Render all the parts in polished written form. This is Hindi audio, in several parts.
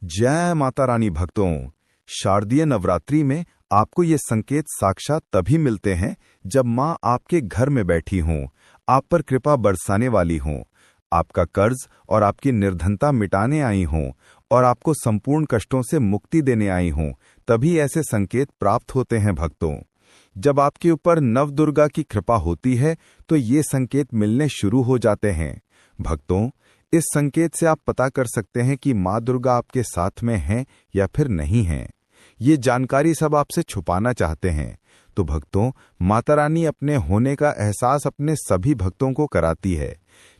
जय माता रानी भक्तों। शारदीय नवरात्रि में आपको ये संकेत साक्षात तभी मिलते हैं जब माँ आपके घर में बैठी हों, आप पर कृपा बरसाने वाली हों, आपका कर्ज और आपकी निर्धनता मिटाने आई हों और आपको संपूर्ण कष्टों से मुक्ति देने आई हों। तभी ऐसे संकेत प्राप्त होते हैं भक्तों। जब आपके ऊपर नवदुर्गा की कृपा होती है तो ये संकेत मिलने शुरू हो जाते हैं भक्तों। इस संकेत से आप पता कर सकते हैं कि माँ दुर्गा आपके साथ में हैं या फिर नहीं हैं। ये जानकारी सब आपसे छुपाना चाहते हैं। तो भक्तों, माता रानी अपने होने का एहसास अपने सभी भक्तों को कराती है,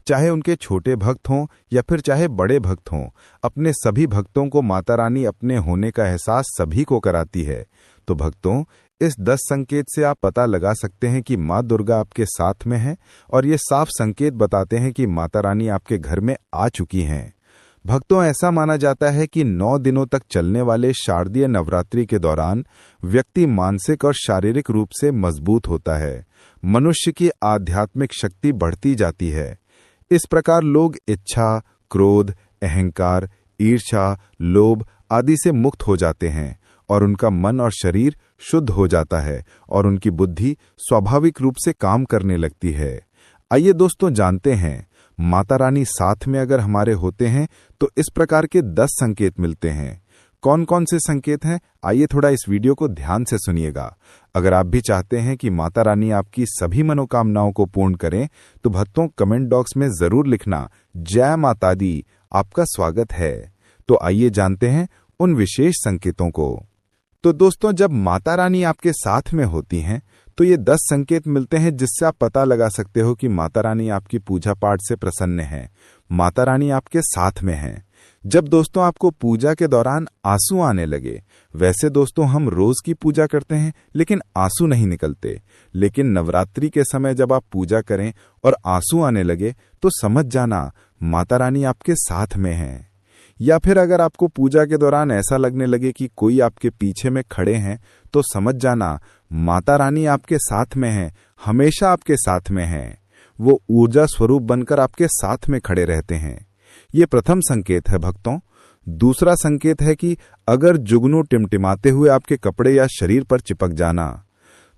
चाहे उनके छोटे भक्त हों या फिर चाहे बड़े भक्त हों। अपने सभी भक्तों को माता रानी अपने होने का एहसास सभी को कराती है। तो भक्तों, इस 10 संकेत से आप पता लगा सकते हैं कि माँ दुर्गा आपके साथ में है और ये साफ संकेत बताते हैं कि माता रानी आपके घर में आ चुकी हैं। भक्तों, ऐसा माना जाता है कि 9 दिनों तक चलने वाले शारदीय नवरात्रि के दौरान व्यक्ति मानसिक और शारीरिक रूप से मजबूत होता है। मनुष्य की आध्यात्मिक शक्ति बढ़ती जाती है। इस प्रकार लोग इच्छा, क्रोध, अहंकार, ईर्ष्या, लोभ आदि से मुक्त हो जाते हैं और उनका मन और शरीर शुद्ध हो जाता है और उनकी बुद्धि स्वाभाविक रूप से काम करने लगती है। आइए दोस्तों, जानते हैं माता रानी साथ में अगर हमारे होते हैं तो इस प्रकार के 10 संकेत मिलते हैं। कौन कौन से संकेत हैं, आइए थोड़ा इस वीडियो को ध्यान से सुनिएगा। अगर आप भी चाहते हैं कि माता रानी आपकी सभी मनोकामनाओं को पूर्ण करें तो भक्तों, कमेंट बॉक्स में जरूर लिखना जय माता दी, आपका स्वागत है। तो आइए जानते हैं उन विशेष संकेतों को। तो दोस्तों, जब माता रानी आपके साथ में होती हैं तो ये 10 संकेत मिलते हैं जिससे आप पता लगा सकते हो कि माता रानी आपकी पूजा पाठ से प्रसन्न है, माता रानी आपके साथ में है। जब दोस्तों आपको पूजा के दौरान आंसू आने लगे, वैसे दोस्तों हम रोज की पूजा करते हैं लेकिन आंसू नहीं निकलते, लेकिन नवरात्रि के समय जब आप पूजा करें और आंसू आने लगे तो समझ जाना माता रानी आपके साथ में है। या फिर अगर आपको पूजा के दौरान ऐसा लगने लगे कि कोई आपके पीछे में खड़े हैं तो समझ जाना माता रानी आपके साथ में है, हमेशा आपके साथ में है। वो ऊर्जा स्वरूप बनकर आपके साथ में खड़े रहते हैं। ये प्रथम संकेत है भक्तों। दूसरा संकेत है कि अगर जुगनू टिमटिमाते हुए आपके कपड़े या शरीर पर चिपक जाना।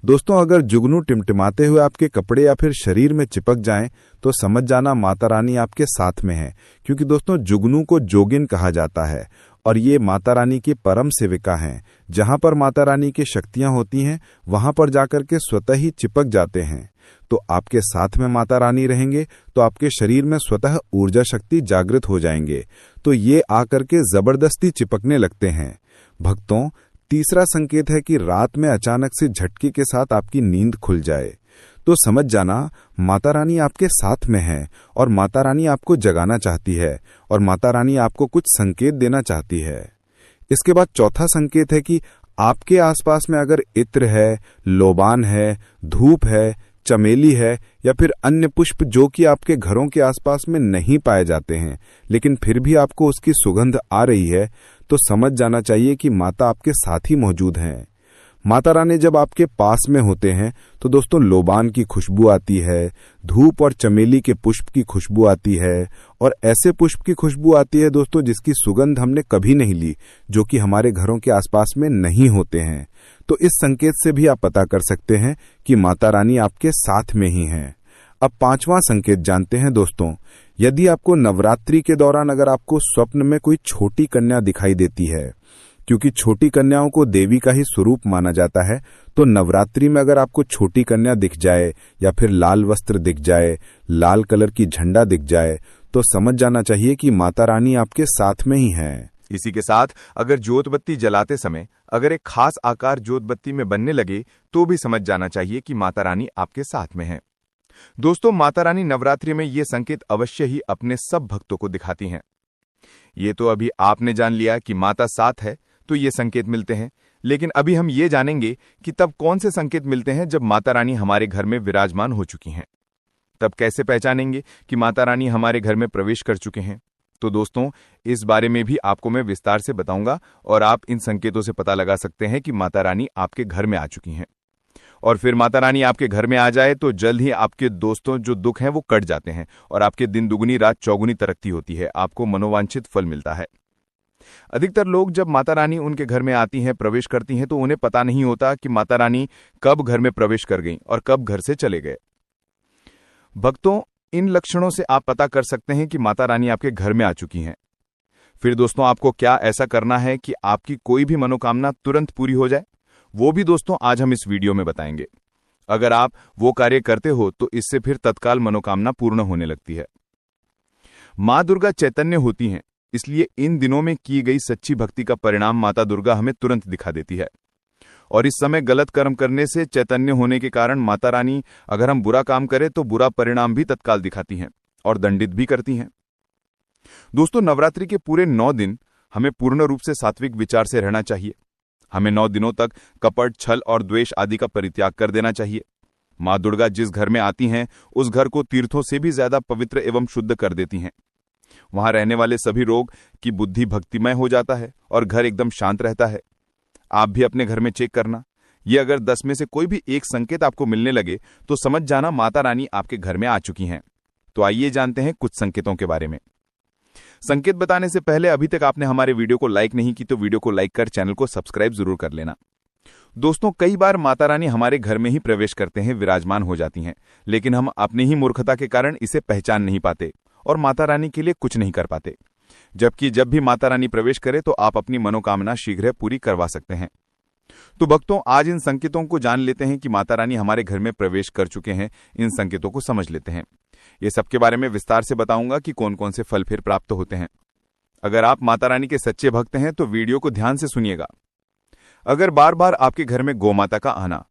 दोस्तों, अगर जुगनू टिमटिमाते हुए आपके कपड़े या फिर शरीर में चिपक जाएं तो समझ जाना माता रानी आपके साथ में है, क्योंकि दोस्तों जुगनू को जोगिन कहा जाता है और ये माता रानी की परम सेविका हैं। जहां पर माता रानी की शक्तियां होती हैं वहां पर जाकर के स्वतः ही चिपक जाते हैं। तो आपके साथ में माता रानी रहेंगे तो आपके शरीर में स्वतः ऊर्जा शक्ति जागृत हो जाएंगे, तो ये आकर के जबरदस्ती चिपकने लगते हैं। भक्तों, तीसरा संकेत है कि रात में अचानक से झटके के साथ आपकी नींद खुल जाए तो समझ जाना माता रानी आपके साथ में है और माता रानी आपको जगाना चाहती है और माता रानी आपको कुछ संकेत देना चाहती है। इसके बाद चौथा संकेत है कि आपके आसपास में अगर इत्र है, लोबान है, धूप है, चमेली है या फिर अन्य पुष्प जो कि आपके घरों के आसपास में नहीं पाए जाते हैं लेकिन फिर भी आपको उसकी सुगंध आ रही है तो समझ जाना चाहिए कि माता आपके साथ ही मौजूद हैं। माता रानी जब आपके पास में होते हैं तो दोस्तों लोबान की खुशबू आती है, धूप और चमेली के पुष्प की खुशबू आती है और ऐसे पुष्प की खुशबू आती है दोस्तों जिसकी सुगंध हमने कभी नहीं ली, जो कि हमारे घरों के आसपास में नहीं होते हैं। तो इस संकेत से भी आप पता कर सकते हैं कि माता रानी आपके साथ में ही हैं। अब 5वां संकेत जानते हैं दोस्तों। यदि आपको नवरात्रि के दौरान अगर आपको स्वप्न में कोई छोटी कन्या दिखाई देती है, क्योंकि छोटी कन्याओं को देवी का ही स्वरूप माना जाता है, तो नवरात्रि में अगर आपको छोटी कन्या दिख जाए या फिर लाल वस्त्र दिख जाए, लाल कलर की झंडा दिख जाए तो समझ जाना चाहिए कि माता रानी आपके साथ में ही है। इसी के साथ अगर जोत बत्ती जलाते समय अगर एक खास आकार जोत बत्ती में बनने लगे तो भी समझ जाना चाहिए कि माता रानी आपके साथ में है। दोस्तों, माता रानी नवरात्रि में ये संकेत अवश्य ही अपने सब भक्तों को दिखाती हैं। ये तो अभी आपने जान लिया कि माता साथ है तो ये संकेत मिलते हैं, लेकिन अभी हम ये जानेंगे कि तब कौन से संकेत मिलते हैं जब माता रानी हमारे घर में विराजमान हो चुकी हैं। तब कैसे पहचानेंगे कि माता रानी हमारे घर में प्रवेश कर चुके हैं? तो दोस्तों, इस बारे में भी आपको मैं विस्तार से बताऊंगा और आप इन संकेतों से पता लगा सकते हैं कि माता रानी आपके घर में आ चुकी हैं। और फिर माता रानी आपके घर में आ जाए तो जल्द ही आपके दोस्तों जो दुख हैं वो कट जाते हैं और आपके दिन दुगुनी रात चौगुनी तरक्की होती है, आपको मनोवांछित फल मिलता है। अधिकतर लोग जब माता रानी उनके घर में आती हैं, प्रवेश करती हैं, तो उन्हें पता नहीं होता कि माता रानी कब घर में प्रवेश कर गईं और कब घर से चले गए। भक्तों, इन लक्षणों से आप पता कर सकते हैं कि माता रानी आपके घर में आ चुकी हैं। फिर दोस्तों, आपको क्या ऐसा करना है कि आपकी कोई भी मनोकामना तुरंत पूरी हो जाए, वो भी दोस्तों आज हम इस वीडियो में बताएंगे। अगर आप वो कार्य करते हो तो इससे फिर तत्काल मनोकामना पूर्ण होने लगती है। मां दुर्गा चैतन्य होती हैं, इसलिए इन दिनों में की गई सच्ची भक्ति का परिणाम माता दुर्गा हमें तुरंत दिखा देती है। और इस समय गलत कर्म करने से चैतन्य होने के कारण माता रानी अगर हम बुरा काम करें तो बुरा परिणाम भी तत्काल दिखाती हैं और दंडित भी करती हैं। दोस्तों, नवरात्रि के पूरे 9 दिन हमें पूर्ण रूप से सात्विक विचार से रहना चाहिए। हमें 9 दिनों तक कपट, छल और द्वेष आदि का परित्याग कर देना चाहिए। मां दुर्गा जिस घर में आती हैं उस घर को तीर्थों से भी ज्यादा पवित्र एवं शुद्ध कर देती हैं। वहां रहने वाले सभी रोग की बुद्धि भक्तिमय हो जाता है और घर एकदम शांत रहता है। आप भी अपने घर में चेक करना। ये अगर 10 में से कोई भी एक संकेत आपको मिलने लगे तो समझ जाना माता रानी आपके घर में आ चुकी हैं। तो आइए जानते हैं कुछ संकेतों के बारे में। संकेत बताने से पहले अभी तक आपने हमारे वीडियो को लाइक नहीं की तो वीडियो को लाइक कर चैनल को सब्सक्राइब जरूर कर लेना। दोस्तों, कई बार माता रानी हमारे घर में ही प्रवेश करते हैं, विराजमान हो जाती हैं, लेकिन हम अपनी ही मूर्खता के कारण इसे पहचान नहीं पाते और माता रानी के लिए कुछ नहीं कर पाते। जबकि जब भी माता रानी प्रवेश करे तो आप अपनी मनोकामना शीघ्र पूरी करवा सकते हैं। तो भक्तों, आज इन संकेतों को जान लेते हैं कि माता रानी हमारे घर में प्रवेश कर चुके हैं। इन संकेतों को समझ लेते हैं। ये सबके बारे में विस्तार से बताऊंगा कि कौन कौन से फल फिर प्राप्त होते हैं। अगर आप माता रानी के सच्चे भक्त हैं तो वीडियो को ध्यान से सुनिएगा। अगर बार बार आपके घर में गौमाता का आना,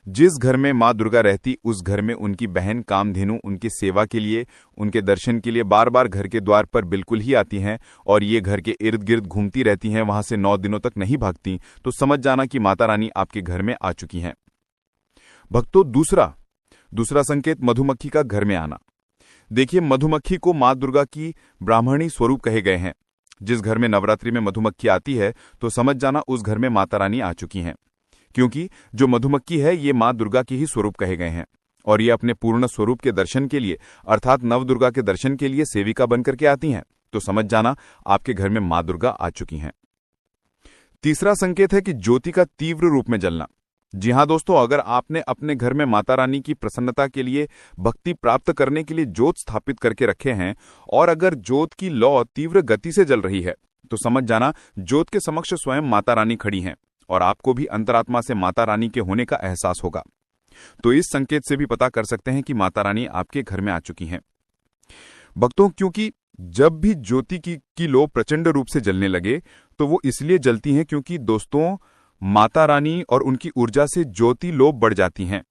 जिस घर में मां दुर्गा रहती उस घर में उनकी बहन कामधेनु उनकी सेवा के लिए, उनके दर्शन के लिए बार बार घर के द्वार पर बिल्कुल ही आती हैं और ये घर के इर्द गिर्द घूमती रहती हैं, वहां से 9 दिनों तक नहीं भागती, तो समझ जाना कि माता रानी आपके घर में आ चुकी हैं। भक्तों, दूसरा संकेत मधुमक्खी का घर में आना। देखिए, मधुमक्खी को मां दुर्गा की ब्राह्मणी स्वरूप कहे गए हैं। जिस घर में नवरात्रि में मधुमक्खी आती है तो समझ जाना उस घर में माता रानी आ चुकी हैं, क्योंकि जो मधुमक्खी है ये मां दुर्गा की ही स्वरूप कहे गए हैं और ये अपने पूर्ण स्वरूप के दर्शन के लिए अर्थात नव दुर्गा के दर्शन के लिए सेविका बनकर के आती हैं, तो समझ जाना आपके घर में मां दुर्गा आ चुकी हैं। तीसरा संकेत है कि ज्योति का तीव्र रूप में जलना। जी हां दोस्तों, अगर आपने अपने घर में माता रानी की प्रसन्नता के लिए, भक्ति प्राप्त करने के लिए ज्योत स्थापित करके रखे हैं और अगर ज्योत की लौ तीव्र गति से जल रही है तो समझ जाना ज्योत के समक्ष स्वयं माता रानी खड़ी हैं और आपको भी अंतरात्मा से माता रानी के होने का एहसास होगा। तो इस संकेत से भी पता कर सकते हैं कि माता रानी आपके घर में आ चुकी हैं। भक्तों, क्योंकि जब भी ज्योति की लौ प्रचंड रूप से जलने लगे तो वो इसलिए जलती हैं क्योंकि दोस्तों माता रानी और उनकी ऊर्जा से ज्योति लौ बढ़ जाती हैं।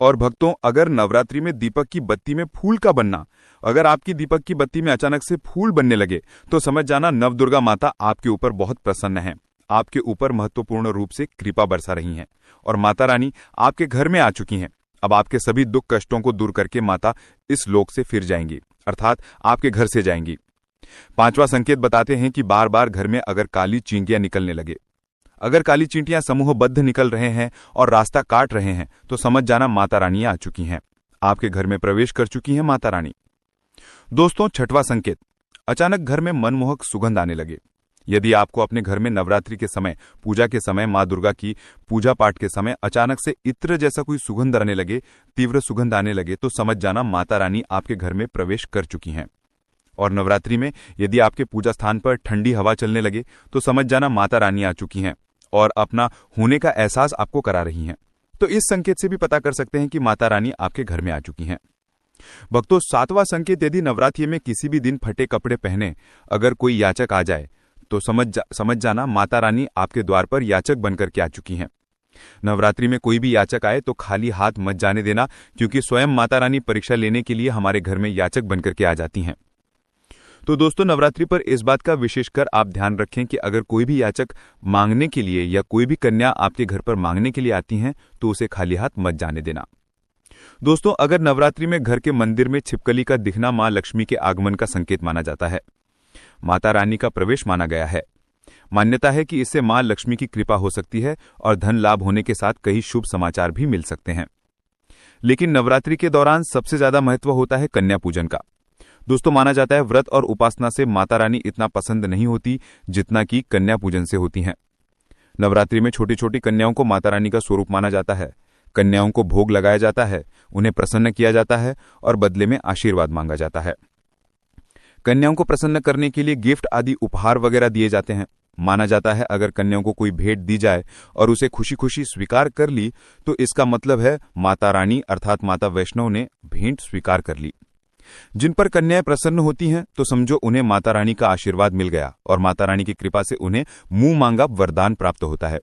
और भक्तों, अगर नवरात्रि में दीपक की बत्ती में फूल का बनना, अगर आपकी दीपक की बत्ती में अचानक से फूल बनने लगे तो समझ जाना नवदुर्गा माता आपके ऊपर बहुत प्रसन्न है, आपके ऊपर महत्वपूर्ण रूप से कृपा बरसा रही हैं और माता रानी आपके घर में आ चुकी हैं। अब आपके सभी दुख कष्टों को दूर करके माता इस लोक से फिर जाएंगी, अर्थात आपके घर से जाएंगी। 5वां संकेत बताते हैं कि बार बार घर में अगर काली चींटियां निकलने लगे, अगर काली चींटियां समूहबद्ध निकल रहे हैं और रास्ता काट रहे हैं तो समझ जाना माता रानी आ चुकी हैं, आपके घर में प्रवेश कर चुकी हैं माता रानी। दोस्तों, 6वां संकेत, अचानक घर में मनमोहक सुगंध आने लगे। यदि आपको अपने घर में नवरात्रि के समय, पूजा के समय, मां दुर्गा की पूजा पाठ के समय अचानक से इत्र जैसा कोई सुगंध आने लगे, तीव्र सुगंध आने लगे, तो समझ जाना माता रानी आपके घर में प्रवेश कर चुकी हैं। और नवरात्रि में यदि आपके पूजा स्थान पर ठंडी हवा चलने लगे तो समझ जाना माता रानी आ चुकी हैं और अपना होने का एहसास आपको करा रही हैं। तो इस संकेत से भी पता कर सकते हैं कि माता रानी आपके घर में आ चुकी हैं। भक्तों, 7वां संकेत, यदि नवरात्रि में किसी भी दिन फटे कपड़े पहने अगर कोई याचक आ जाए तो समझ जाना माता रानी आपके द्वार पर याचक बनकर के आ चुकी हैं। नवरात्रि में कोई भी याचक आए तो खाली हाथ मत जाने देना, क्योंकि स्वयं माता रानी परीक्षा लेने के लिए हमारे घर में याचक बनकर के आ जाती हैं। तो दोस्तों, नवरात्रि पर इस बात का विशेषकर आप ध्यान रखें कि अगर कोई भी याचक मांगने के लिए या कोई भी कन्या आपके घर पर मांगने के लिए आती हैं तो उसे खाली हाथ मत जाने देना। दोस्तों, अगर नवरात्रि में घर के मंदिर में छिपकली का दिखना मां लक्ष्मी के आगमन का संकेत माना जाता है, माता रानी का प्रवेश माना गया है। मान्यता है कि इससे मां लक्ष्मी की कृपा हो सकती है और धन लाभ होने के साथ कई शुभ समाचार भी मिल सकते हैं। लेकिन नवरात्रि के दौरान सबसे ज्यादा महत्व होता है कन्या पूजन का। दोस्तों, माना जाता है व्रत और उपासना से माता रानी इतना पसंद नहीं होती जितना कि कन्या पूजन से होती हैं। नवरात्रि में छोटी छोटी कन्याओं को माता रानी का स्वरूप माना जाता है। कन्याओं को भोग लगाया जाता है, उन्हें प्रसन्न किया जाता है और बदले में आशीर्वाद मांगा जाता है। कन्याओं को प्रसन्न करने के लिए गिफ्ट आदि उपहार वगैरह दिए जाते हैं। माना जाता है अगर कन्याओं को कोई भेंट दी जाए और उसे खुशी खुशी स्वीकार कर ली तो इसका मतलब है माता रानी अर्थात माता वैष्णव ने भेंट स्वीकार कर ली। जिन पर कन्याएं प्रसन्न होती हैं तो समझो उन्हें माता रानी का आशीर्वाद मिल गया और माता रानी की कृपा से उन्हें मुंह मांगा वरदान प्राप्त होता है।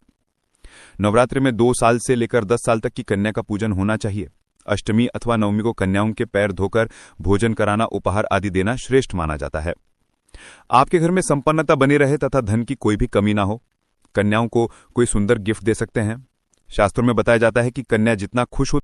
नवरात्रि में 2 साल से लेकर 10 साल तक की कन्या का पूजन होना चाहिए। अष्टमी अथवा नवमी को कन्याओं के पैर धोकर भोजन कराना, उपहार आदि देना श्रेष्ठ माना जाता है। आपके घर में संपन्नता बनी रहे तथा धन की कोई भी कमी ना हो, कन्याओं को कोई सुंदर गिफ्ट दे सकते हैं। शास्त्रों में बताया जाता है कि कन्या जितना खुश हो